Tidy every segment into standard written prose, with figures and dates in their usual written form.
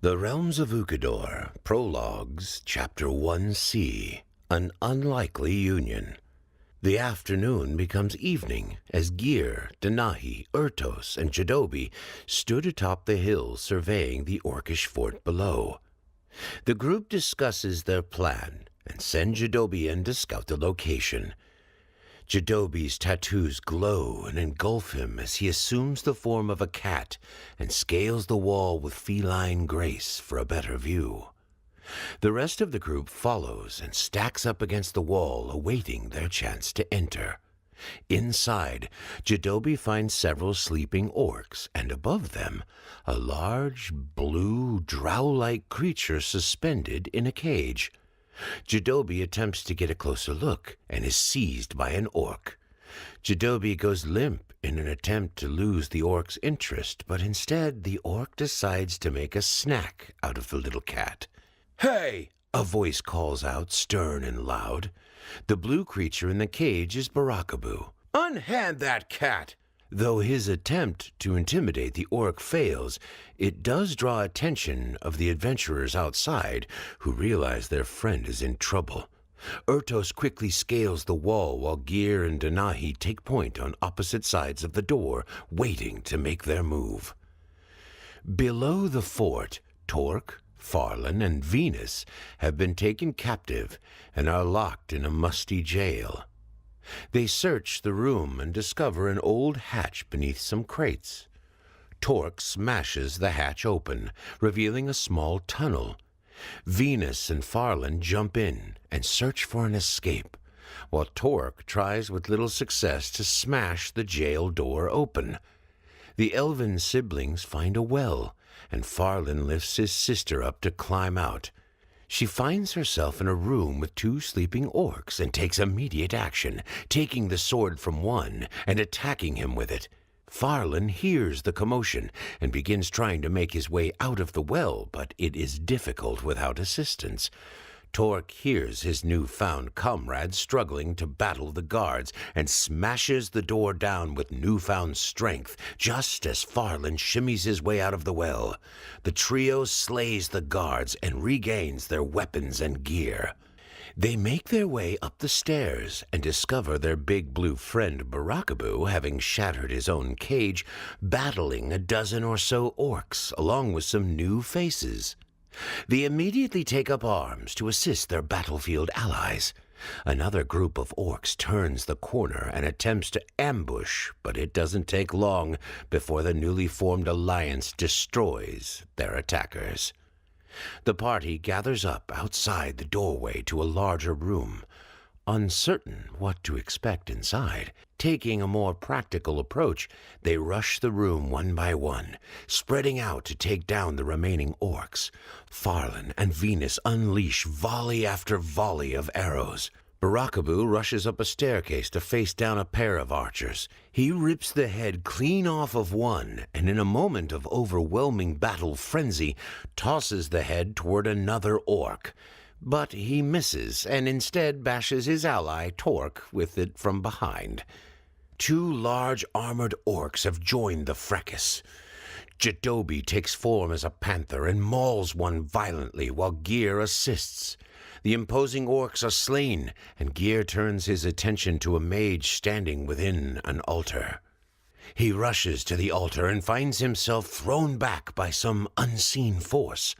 The Realms of Ukador, Prologues, Chapter 1c, An Unlikely Union. The afternoon becomes evening as Gir, Denahi, Urtos, and Jadobi stood atop the hill surveying the orcish fort below. The group discusses their plan and send Jadobi in to scout the location. Jadobi's tattoos glow and engulf him as he assumes the form of a cat and scales the wall with feline grace for a better view. The rest of the group follows and stacks up against the wall, awaiting their chance to enter. Inside, Jadobi finds several sleeping orcs, and above them, a large, blue, drow-like creature suspended in a cage. Jadobi attempts to get a closer look and is seized by an orc. Jadobi goes limp in an attempt to lose the orc's interest, but instead the orc decides to make a snack out of the little cat. "Hey!" a voice calls out, stern and loud. The blue creature in the cage is Barakabu. "Unhand that cat!" Though his attempt to intimidate the orc fails, it does draw attention of the adventurers outside, who realize their friend is in trouble. Urtos quickly scales the wall while Gir and Denahi take point on opposite sides of the door, waiting to make their move. Below the fort, Torque, Farlan, and Venus have been taken captive and are locked in a musty jail. They search the room and discover an old hatch beneath some crates. Torque smashes the hatch open, revealing a small tunnel. Venus and Farlan jump in and search for an escape, while Torque tries with little success to smash the jail door open. The elven siblings find a well, and Farlan lifts his sister up to climb out. She finds herself in a room with two sleeping orcs and takes immediate action, taking the sword from one and attacking him with it. Farlan hears the commotion and begins trying to make his way out of the well, but it is difficult without assistance. Torque hears his newfound comrade struggling to battle the guards and smashes the door down with newfound strength just as Farlan shimmies his way out of the well. The trio slays the guards and regains their weapons and gear. They make their way up the stairs and discover their big blue friend Barakabu, having shattered his own cage, battling a dozen or so orcs along with some new faces. They immediately take up arms to assist their battlefield allies. Another group of orcs turns the corner and attempts to ambush, but it doesn't take long before the newly formed alliance destroys their attackers. The party gathers up outside the doorway to a larger room, uncertain what to expect inside. Taking a more practical approach, they rush the room one by one, spreading out to take down the remaining orcs. Farlan and Venus unleash volley after volley of arrows. Barakabu rushes up a staircase to face down a pair of archers. He rips the head clean off of one, and in a moment of overwhelming battle frenzy, tosses the head toward another orc. But he misses and instead bashes his ally, Torque, with it from behind. Two large armored orcs have joined the fracas. Jadobi takes form as a panther and mauls one violently while Gir assists. The imposing orcs are slain, and Gir turns his attention to a mage standing within an altar. He rushes to the altar and finds himself thrown back by some unseen force.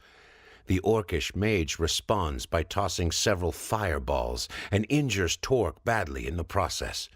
The orcish mage responds by tossing several fireballs and injures Torque badly in the process.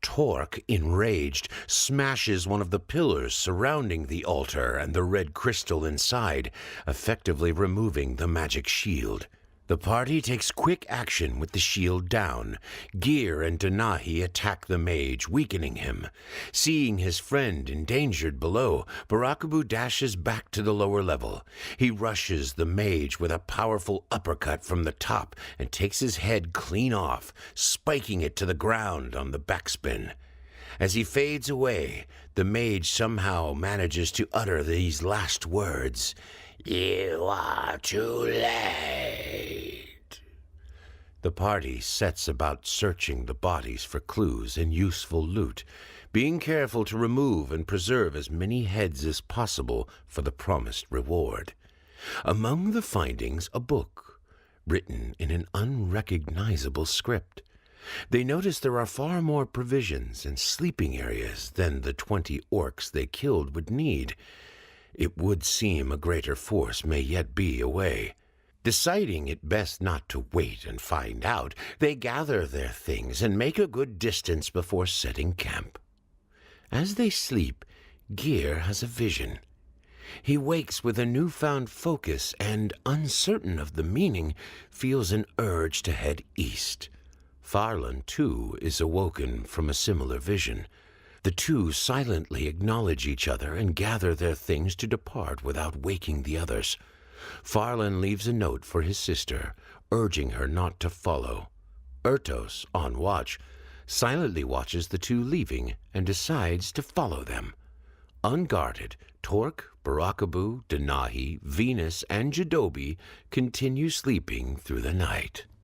Torque, enraged, smashes one of the pillars surrounding the altar and the red crystal inside, effectively removing the magic shield. The party takes quick action with the shield down. Gir and Denahi attack the mage, weakening him. Seeing his friend endangered below, Barakabu dashes back to the lower level. He rushes the mage with a powerful uppercut from the top and takes his head clean off, spiking it to the ground on the backspin. As he fades away, the mage somehow manages to utter these last words: "You are too late." The party sets about searching the bodies for clues and useful loot, being careful to remove and preserve as many heads as possible for the promised reward. Among the findings, a book written in an unrecognizable script. They notice there are far more provisions and sleeping areas than the 20 orcs they killed would need. It would seem a greater force may yet be away. Deciding it best not to wait and find out, they gather their things and make a good distance before setting camp. As they sleep, Gear has a vision. He wakes with a newfound focus and, uncertain of the meaning, feels an urge to head east. Farlan, too, is awoken from a similar vision. The two silently acknowledge each other and gather their things to depart without waking the others. Farlan leaves a note for his sister, urging her not to follow. Ertos, on watch, silently watches the two leaving and decides to follow them. Unguarded, Torque, Barakabu, Denahi, Venus, and Jadobi continue sleeping through the night.